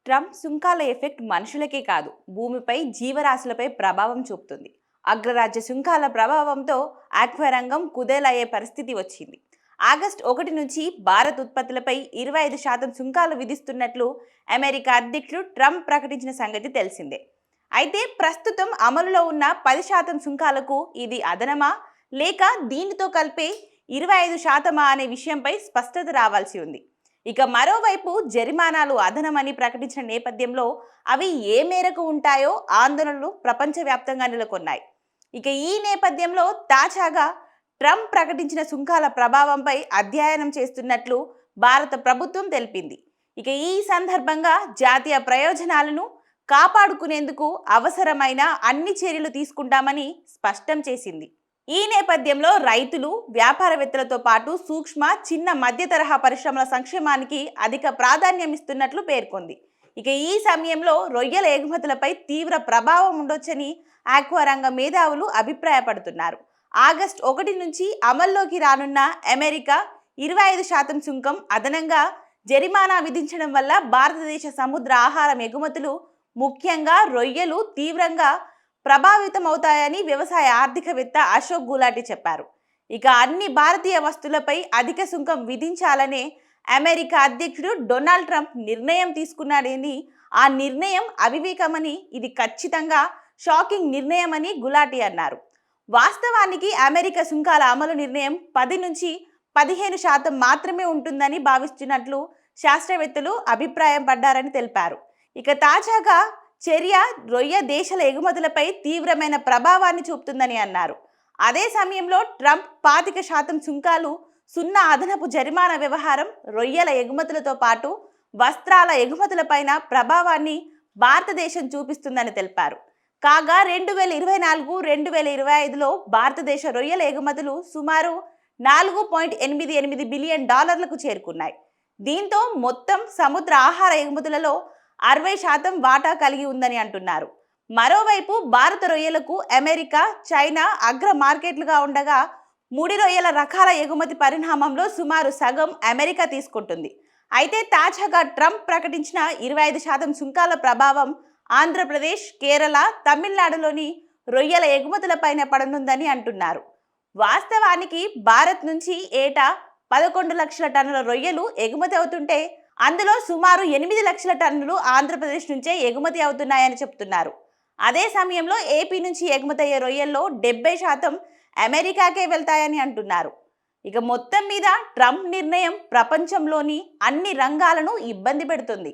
Trump సుంకాల effect మనుషులకే కాదు, భూమిపై జీవరాశులపై ప్రభావం చూపుతుంది. అగ్రరాజ్య సుంకాల ప్రభావంతో ఆక్వా రంగం కుదేలయ్యే పరిస్థితి వచ్చింది. ఆగస్టు 1 నుంచి భారత్ ఉత్పత్తులపై 25% సుంకాలు విధిస్తున్నట్లు అమెరికా అధ్యక్షుడు ట్రంప్ ప్రకటించిన సంగతి తెలిసిందే. అయితే ప్రస్తుతం అమలులో ఉన్న 10% సుంకాలకు ఇది అదనమా లేక దీనితో కలిపే 25% అనే విషయంపై స్పష్టత రావాల్సి ఉంది. ఇక మరోవైపు జరిమానాలు అదనమని ప్రకటించిన నేపథ్యంలో అవి ఏ మేరకు ఉంటాయో ఆందోళనలు ప్రపంచవ్యాప్తంగా నెలకొన్నాయి. ఇక ఈ నేపథ్యంలో తాజాగా ట్రంప్ ప్రకటించిన సుంకాల ప్రభావంపై అధ్యయనం చేస్తున్నట్లు భారత ప్రభుత్వం తెలిపింది. ఇక ఈ సందర్భంగా జాతీయ ప్రయోజనాలను కాపాడుకునేందుకు అవసరమైన అన్ని చర్యలు తీసుకుంటామని స్పష్టం చేసింది. ఈ నేపథ్యంలో రైతులు, వ్యాపారవేత్తలతో పాటు సూక్ష్మ, చిన్న, మధ్య తరహా పరిశ్రమల సంక్షేమానికి అధిక ప్రాధాన్యం ఇస్తున్నట్లు పేర్కొంది. ఇక ఈ సమయంలో రొయ్యల ఎగుమతులపై తీవ్ర ప్రభావం ఉండొచ్చని ఆక్వా రంగ మేధావులు అభిప్రాయపడుతున్నారు. ఆగస్టు 1 నుంచి అమల్లోకి రానున్న అమెరికా 25% సుంకం అదనంగా జరిమానా విధించడం వల్ల భారతదేశ సముద్ర ఆహారం ఎగుమతులు, ముఖ్యంగా రొయ్యలు తీవ్రంగా ప్రభావితమవుతాయని వ్యవసాయ ఆర్థికవేత్త అశోక్ గులాటి చెప్పారు. ఇక అన్ని భారతీయ వస్తువులపై అధిక సుంకం విధించాలనే అమెరికా అధ్యక్షుడు డొనాల్డ్ ట్రంప్ నిర్ణయం తీసుకున్నాడని, ఆ నిర్ణయం అవివేకమని, ఇది ఖచ్చితంగా షాకింగ్ నిర్ణయమని గులాటి అన్నారు. వాస్తవానికి అమెరికా సుంకాల అమలు నిర్ణయం 10 నుంచి 15% మాత్రమే ఉంటుందని భావిస్తున్నట్లు శాస్త్రవేత్తలు అభిప్రాయం పడ్డారని తెలిపారు. ఇక తాజాగా చర్య రొయ్య దేశాల ఎగుమతులపై తీవ్రమైన ప్రభావాన్ని చూపుతుందని అన్నారు. అదే సమయంలో ట్రంప్ 25% సుంకాలు, 0 అదనపు జరిమానా వ్యవహారం రొయ్యల ఎగుమతులతో పాటు వస్త్రాల ఎగుమతులపైన ప్రభావాన్ని భారతదేశం చూపిస్తుందని తెలిపారు. కాగా 2024-2025లో భారతదేశ రొయ్యల ఎగుమతులు సుమారు $4.88 బిలియన్ చేరుకున్నాయి. దీంతో మొత్తం సముద్ర ఆహార ఎగుమతులలో 60% వాటా కలిగి ఉందని అంటున్నారు. మరోవైపు భారత రొయ్యలకు అమెరికా, చైనా అగ్ర మార్కెట్లుగా ఉండగా ముడి రొయ్యల రకాల ఎగుమతి పరిణామంలో సుమారు సగం అమెరికా తీసుకుంటుంది. అయితే తాజాగా ట్రంప్ ప్రకటించిన 25% సుంకాల ప్రభావం ఆంధ్రప్రదేశ్, కేరళ, తమిళనాడులోని రొయ్యల ఎగుమతులపైన పడనుందని అంటున్నారు. వాస్తవానికి భారత్ నుంచి ఏటా 11 లక్షల టన్నుల రొయ్యలు ఎగుమతి అవుతుంటే అందులో సుమారు 8 లక్షల టన్నులు ఆంధ్రప్రదేశ్ నుంచే ఎగుమతి అవుతున్నాయని చెప్తున్నారు. అదే సమయంలో ఏపీ నుంచి ఎగుమతి అయ్యే రొయ్యల్లో 70% అమెరికాకే వెళ్తాయని అంటున్నారు. ఇక మొత్తం మీద ట్రంప్ నిర్ణయం ప్రపంచంలోని అన్ని రంగాలను ఇబ్బంది పెడుతుంది.